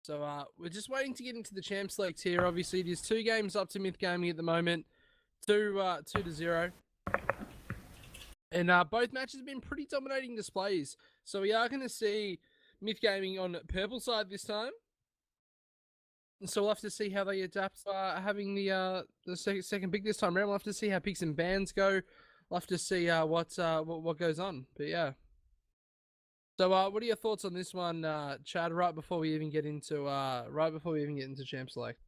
So we're just waiting to get into the champ select here. Obviously, it is 2 games up to Myth Gaming at the moment, 2-0. And both matches have been pretty dominating displays. So we are going to see Myth Gaming on purple side this time. So we'll have to see how they adapt having the second pick this time around. We'll have to see how picks and bans go. We'll have to see what goes on. But yeah. So what are your thoughts on this one, Chad? Right before we even get into champ select.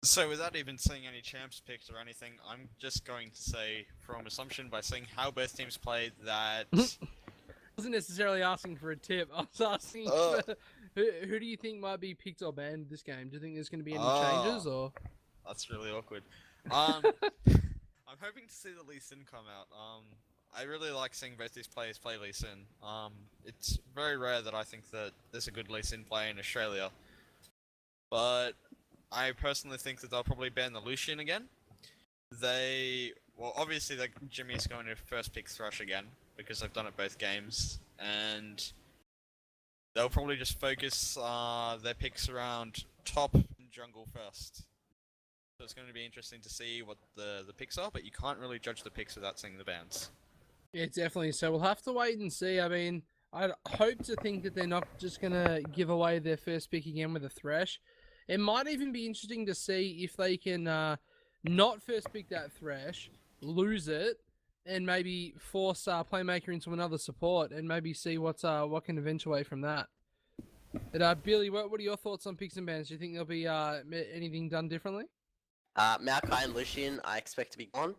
So without even seeing any champs picked or anything, I'm just going to say from assumption by seeing how both teams played that I wasn't necessarily asking for a tip. I was asking for who do you think might be picked or banned this game? Do you think there's going to be any changes or? That's really awkward. I'm hoping to see the Lee Sin come out. I really like seeing both these players play Lee Sin. It's very rare that I think that there's a good Lee Sin player in Australia. But I personally think that they'll probably ban the Lucian again. Obviously Jimmy's going to first pick Thrush again, because they've done it both games. And they'll probably just focus their picks around top and jungle first. So it's going to be interesting to see what the picks are, but you can't really judge the picks without seeing the bans. Yeah, definitely. So we'll have to wait and see. I mean, I hope to think that they're not just going to give away their first pick again with a Thresh. It might even be interesting to see if they can not first pick that Thresh, lose it, and maybe force Playmaker into another support, and maybe see what can eventuate from that. But Billy, what are your thoughts on picks and bans? Do you think there'll be anything done differently? Maokai and Lucian, I expect to be gone.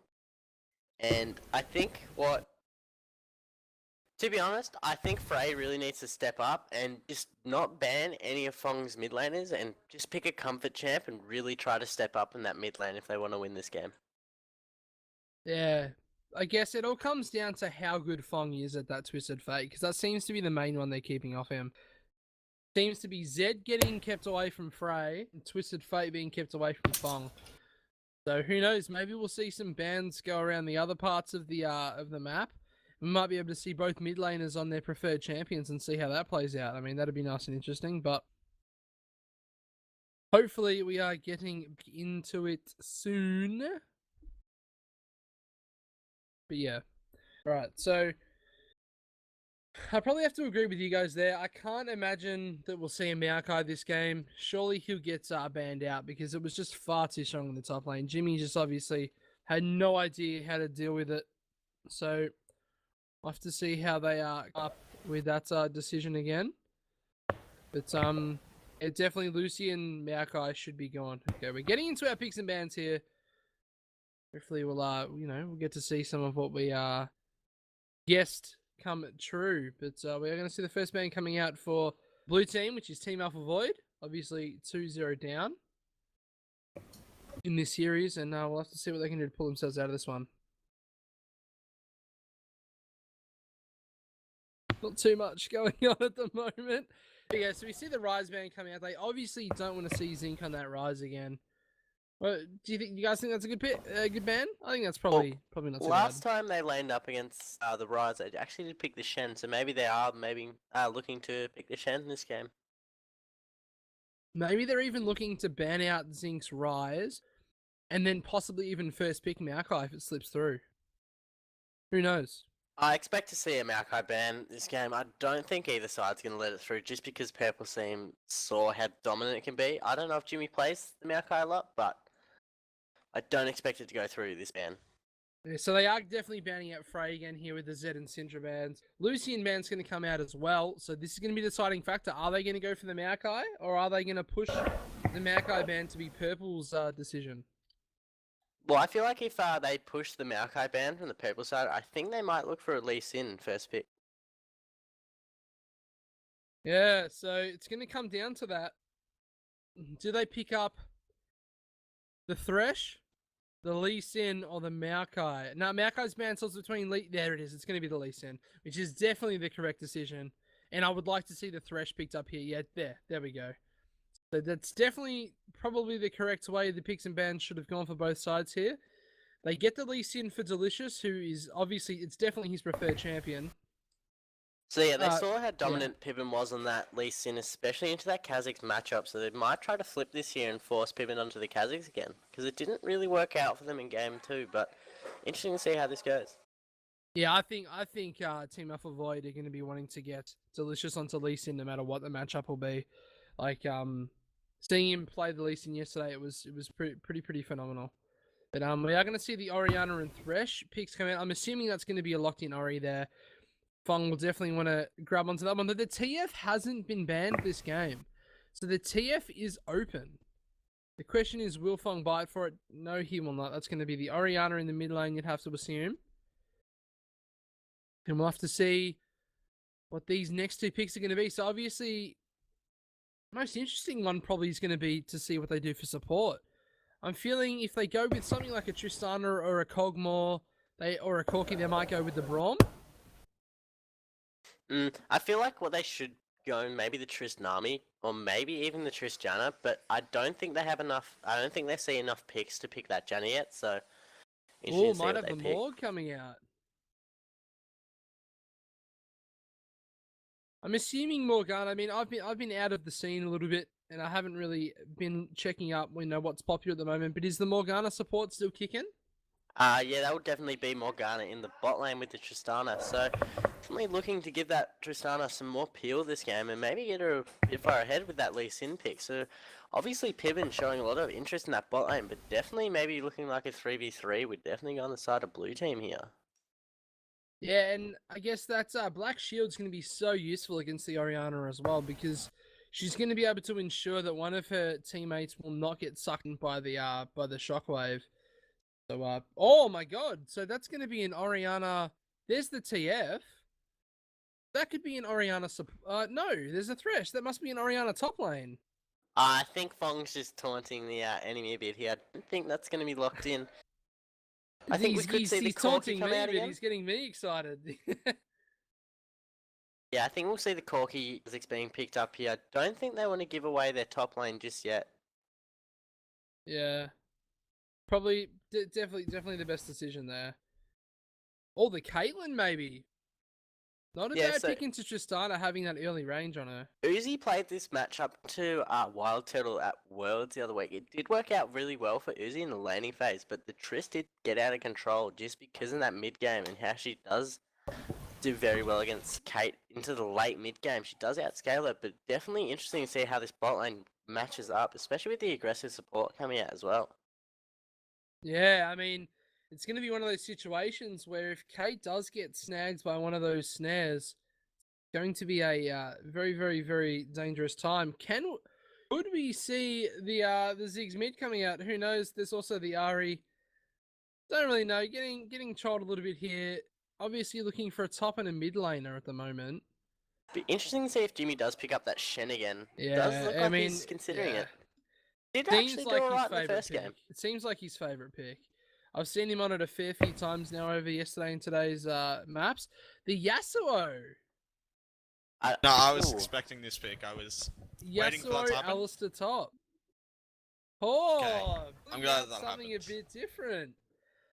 And I think to be honest, I think Frey really needs to step up and just not ban any of Fong's mid laners and just pick a comfort champ and really try to step up in that mid lane if they want to win this game. Yeah, I guess it all comes down to how good Fong is at that Twisted Fate, because that seems to be the main one they're keeping off him. Seems to be Zed getting kept away from Frey and Twisted Fate being kept away from Fong. So who knows? Maybe we'll see some bans go around the other parts of the map. We might be able to see both mid laners on their preferred champions and see how that plays out. I mean, that'd be nice and interesting, but hopefully we are getting into it soon. But yeah. Right, so I probably have to agree with you guys there. I can't imagine that we'll see a Maokai this game. Surely he'll get banned out because it was just far too strong in the top lane. Jimmy just obviously had no idea how to deal with it. So we'll have to see how they are up with that decision again. But it definitely Lucy and Maokai should be gone. Okay, we're getting into our picks and bans here. Hopefully we'll we'll get to see some of what we guessed come true. But we're going to see the first ban coming out for blue team, which is Team Alpha Void. Obviously 2-0 down in this series, and we'll have to see what they can do to pull themselves out of this one. Not too much going on at the moment. But yeah, so we see the Rise ban coming out. They obviously don't want to see Zinc on that Rise again. Well, do you guys think that's a good ban? I think that's probably not too Last bad. time they lined up against the Rise, they actually did pick the Shen, so maybe they are looking to pick the Shen in this game. Maybe they're even looking to ban out Zinc's Rise, and then possibly even first pick Maokai if it slips through. Who knows? I expect to see a Maokai ban this game. I don't think either side's going to let it through just because Purple Team saw how dominant it can be. I don't know if Jimmy plays the Maokai a lot, but I don't expect it to go through this ban. Yeah, so they are definitely banning out Frey again here with the Zed and Syndra bans. Lucian ban's going to come out as well, so this is going to be the deciding factor. Are they going to go for the Maokai, or are they going to push the Maokai ban to be Purple's decision? Well, I feel like if they push the Maokai ban from the Purple side, I think they might look for a Lee Sin first pick. Yeah, so it's going to come down to that. Do they pick up the Thresh, the Lee Sin, or the Maokai? Now, Maokai's ban sells between there it is. It's going to be the Lee Sin, which is definitely the correct decision. And I would like to see the Thresh picked up here. Yeah, there we go. So that's definitely probably the correct way the picks and bans should have gone for both sides here. They get the Lee Sin for Delicious, who is obviously, it's definitely his preferred champion. So yeah, they Uh, saw how dominant Pippin was on that Lee Sin, especially into that Kazakhs matchup. So they might try to flip this here and force Pippin onto the Kazakhs again, because it didn't really work out for them in game 2. But interesting to see how this goes. Yeah, I think Team Alpha Void are going to be wanting to get Delicious onto Lee Sin no matter what the matchup will be. Like seeing him play the Lee Sin yesterday, it was pretty phenomenal. But we are going to see the Oriana and Thresh picks come out. I'm assuming that's going to be a locked in Ori there. Fung will definitely want to grab onto that one. But the TF hasn't been banned this game, so the TF is open. The question is, will Fung bite for it? No, he will not. That's going to be the Oriana in the mid lane. You'd have to assume. And we'll have to see what these next two picks are going to be. So obviously, most interesting one probably is going to be to see what they do for support. I'm feeling if they go with something like a Tristana or a Kog'Maw, or a Corki, they might go with the Braum. I feel like what they should go, maybe the Tristnami, or maybe even the Tristana, but I don't think they have enough. I don't think they see enough picks to pick that Janna yet. So, interesting Oh, to see might what have they the pick. Morg coming out. I'm assuming Morgana. I mean, I've been out of the scene a little bit, and I haven't really been checking up, what's popular at the moment. But is the Morgana support still kicking? Yeah, that would definitely be Morgana in the bot lane with the Tristana. So, definitely looking to give that Tristana some more peel this game and maybe get her a bit far ahead with that Lee Sin pick. So, obviously Pippin showing a lot of interest in that bot lane, but definitely maybe looking like a 3v3 would definitely go on the side of blue team here. Yeah, and I guess that's Black Shield's going to be so useful against the Oriana as well, because she's going to be able to ensure that one of her teammates will not get sucked in by the shockwave. So oh my god, so that's going to be an Oriana. There's the TF. That could be an Oriana. No, there's a Thresh. That must be an Oriana top lane. I think Fong's just taunting the enemy a bit here. I don't think that's going to be locked in. I think we could see the Corki taunting come me, out but again. he's getting me excited. Yeah, I think we'll see the Corki being picked up here. Don't think they want to give away their top lane just yet. Yeah, probably, definitely the best decision there. Or the Caitlyn, maybe. Not a Yeah, bad so pick into Tristana having that early range on her. Uzi played this matchup to Wild Turtle at Worlds the other week. It did work out really well for Uzi in the laning phase, but the Triss did get out of control just because in that mid game and how she does do very well against Kate into the late mid game. She does outscale her, but definitely interesting to see how this bot lane matches up, especially with the aggressive support coming out as well. Yeah, I mean, it's going to be one of those situations where if Kate does get snagged by one of those snares, it's going to be a very dangerous time. Could we see the Ziggs mid coming out? Who knows? There's also the Ari. Don't really know. Getting trolled a little bit here. Obviously looking for a top and a mid laner at the moment. Be interesting to see if Jimmy does pick up that Shen again. Yeah, Does look I like mean, he's considering yeah. it. Did Seems actually do like his alright in the favorite first pick. game. It seems like his favorite pick. I've seen him on it a fair few times now over yesterday and today's maps. The Yasuo. No, I was Ooh. expecting this pick. I was waiting for that Yasuo to happen. Alistair top. Oh, I'm bring glad out that something happened. a bit different.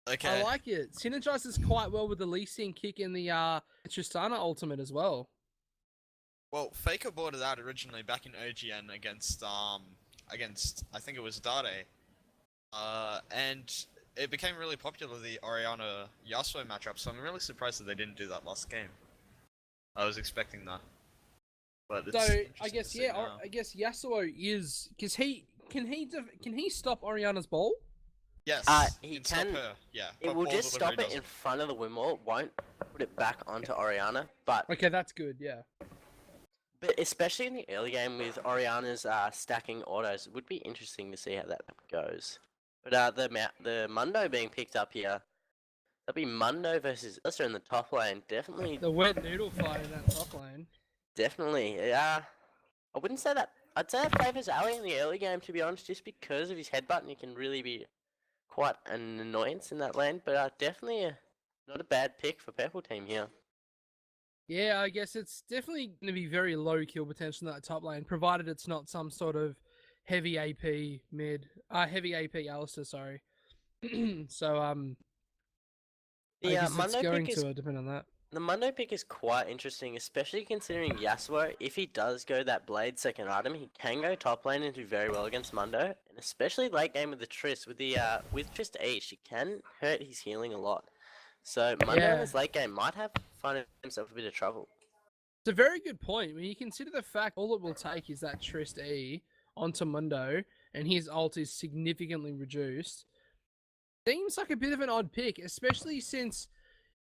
Okay. I like it. Synergizes quite well with the Lee Sin kick and the Tristana ultimate as well. Well, Faker bought it out originally back in OGN against I think it was Dade. And it became really popular, the Oriana Yasuo matchup, so I'm really surprised that they didn't do that last game. I was expecting that. But it's So interesting I guess to see now. I guess Yasuo is because can he stop Oriana's ball? Yes, he stop can. her. Yeah, It but will ball just delivery stop it in doesn't. front of the win wall. It won't put it back onto Oriana. But Okay, that's good. Yeah. especially in the early game with Oriana's stacking autos, it would be interesting to see how that goes. But the Mundo being picked up here, that'll be Mundo versus Alistair in the top lane. Definitely, The wet noodle fight in that top lane. definitely. Yeah, I wouldn't say that. I'd say that favours Ali in the early game, to be honest, just because of his headbutt, and he can really be quite an annoyance in that lane. But definitely not a bad pick for Purple Team here. Yeah, I guess it's definitely going to be very low kill potential in that top lane, provided it's not some sort of heavy AP heavy AP Alistair, sorry. So, I The guess it's Mundo going pick is to depend on that. The Mundo pick is quite interesting, especially considering Yasuo, if he does go that Blade second item, he can go top lane and do very well against Mundo, and especially late game with the Triss, with Triss to H, he can hurt his healing a lot. So Mundo in Yeah. this late game might have found himself a bit of trouble. It's a very good point. When you consider the fact all it will take is that Trist E onto Mundo, and his ult is significantly reduced. Seems like a bit of an odd pick, especially since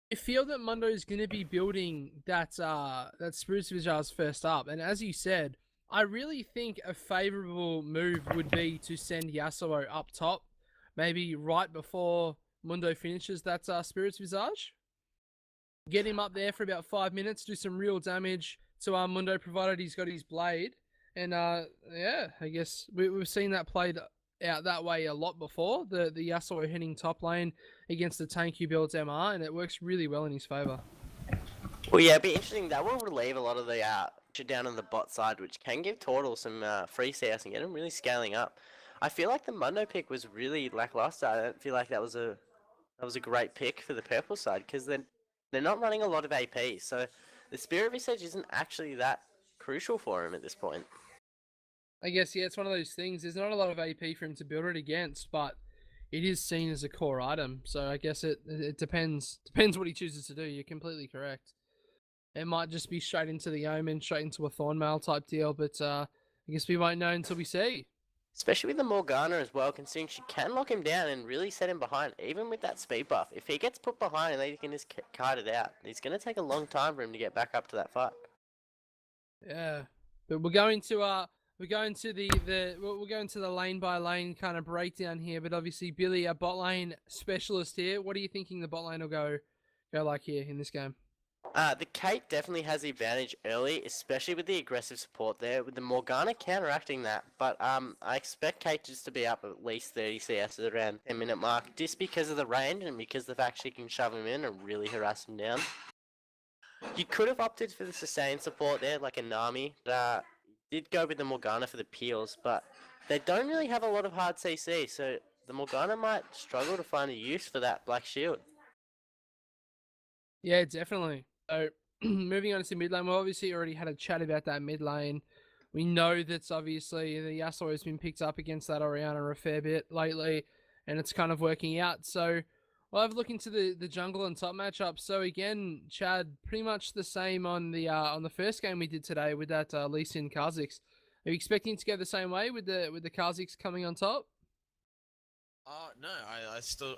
you feel that Mundo is going to be building that Spruce Vijar's first up. And as you said, I really think a favorable move would be to send Yasuo up top, maybe right before Mundo finishes that Spirits Visage. Get him up there for about 5 minutes, do some real damage to Mundo, provided he's got his blade. And yeah, I guess we've seen that played out that way a lot before. The Yasuo hitting top lane against the tank who builds MR, and it works really well in his favor. Well, yeah, it'd be interesting. That will relieve a lot of the down on the bot side, which can give Tortle some free CS and get him really scaling up. I feel like the Mundo pick was really lackluster. I don't feel like that was a great pick for the purple side, because they're not running a lot of AP, so the Spirit Visage isn't actually that crucial for him at this point. I guess, yeah, it's one of those things. There's not a lot of AP for him to build it against, but it is seen as a core item. So I guess it depends what he chooses to do. You're completely correct. It might just be straight into the Omen, straight into a Thornmail type deal, but I guess we won't know until we see. Especially with the Morgana as well, considering she can lock him down and really set him behind, even with that speed buff. If he gets put behind and they can just card it out, it's going to take a long time for him to get back up to that fight. Yeah, but we're going to the lane by lane kind of breakdown here. But obviously, Billy, a bot lane specialist here. What are you thinking the bot lane will go like here in this game? The Kate definitely has the advantage early, especially with the aggressive support there, with the Morgana counteracting that. But I expect Kate just to be up at least 30 CS at around 10-minute mark, just because of the range and because of the fact she can shove him in and really harass him down. You could have opted for the sustained support there, like a Nami. Did go with the Morgana for the peels, but they don't really have a lot of hard CC, so the Morgana might struggle to find a use for that Black Shield. Yeah, definitely. So moving on to mid lane, we obviously already had a chat about that mid lane. We know that's obviously the Yasuo has been picked up against that Orianna a fair bit lately, and it's kind of working out. So we'll have a look into the jungle and top matchup. So again, Chad, pretty much the same on the first game we did today with that Lee Sin Kha'Zix. Are you expecting to go the same way with the Kha'Zix coming on top? No,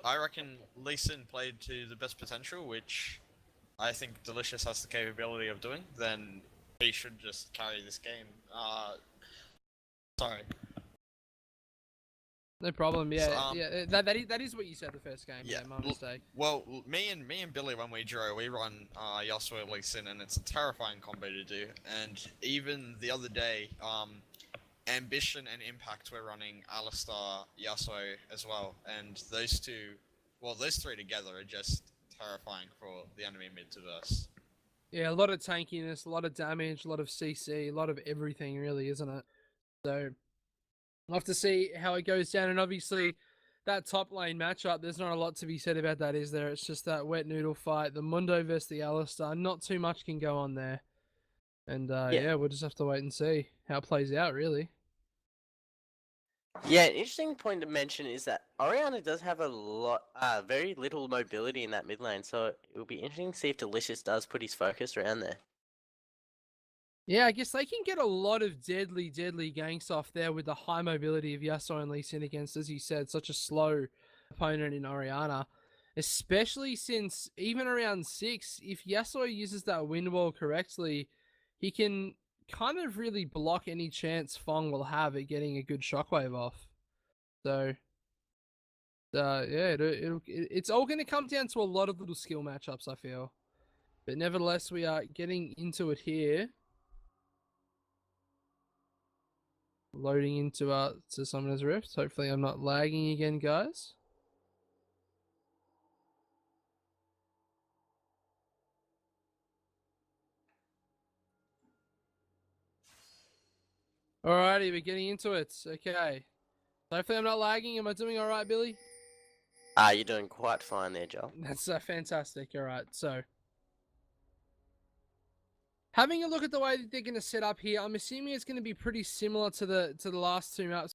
I reckon Lee Sin played to the best potential, which I think Delicious has the capability of doing. Then he should just carry this game. Sorry. No problem. Yeah, So, yeah. That is what you said the first game. Yeah, my mistake. Well, me and Billy, when we draw, we run Yasuo Lee Sin, and it's a terrifying combo to do. And even the other day, Ambition and Impact were running Alistar Yasuo as well, and those three together are just terrifying for the enemy mid to verse. Yeah, a lot of tankiness, a lot of damage, a lot of CC, a lot of everything, really, isn't it? So we'll have to see how it goes down. And obviously, that top lane matchup, there's not a lot to be said about that, is there? It's just that wet noodle fight, the Mundo versus the Alistar. Not too much can go on there. And yeah, we'll just have to wait and see how it plays out, really. Yeah, an interesting point to mention is that Orianna does have very little mobility in that mid lane, so it will be interesting to see if Delicious does put his focus around there. Yeah, I guess they can get a lot of deadly ganks off there with the high mobility of Yasuo and Lee Sin against, as you said, such a slow opponent in Orianna. Especially since even around 6, if Yasuo uses that wind wall correctly, he can kind of really block any chance Fong will have at getting a good shockwave off. So, yeah, it's all going to come down to a lot of little skill matchups, I feel. But nevertheless, we are getting into it here. Loading into to Summoner's Rift. Hopefully I'm not lagging again, guys. Alrighty, we're getting into it. Okay. Hopefully I'm not lagging. Am I doing alright, Billy? You're doing quite fine there, Joel. That's fantastic. Alright, so Having a look at the way that they're going to set up here, I'm assuming it's going to be pretty similar to the last two maps.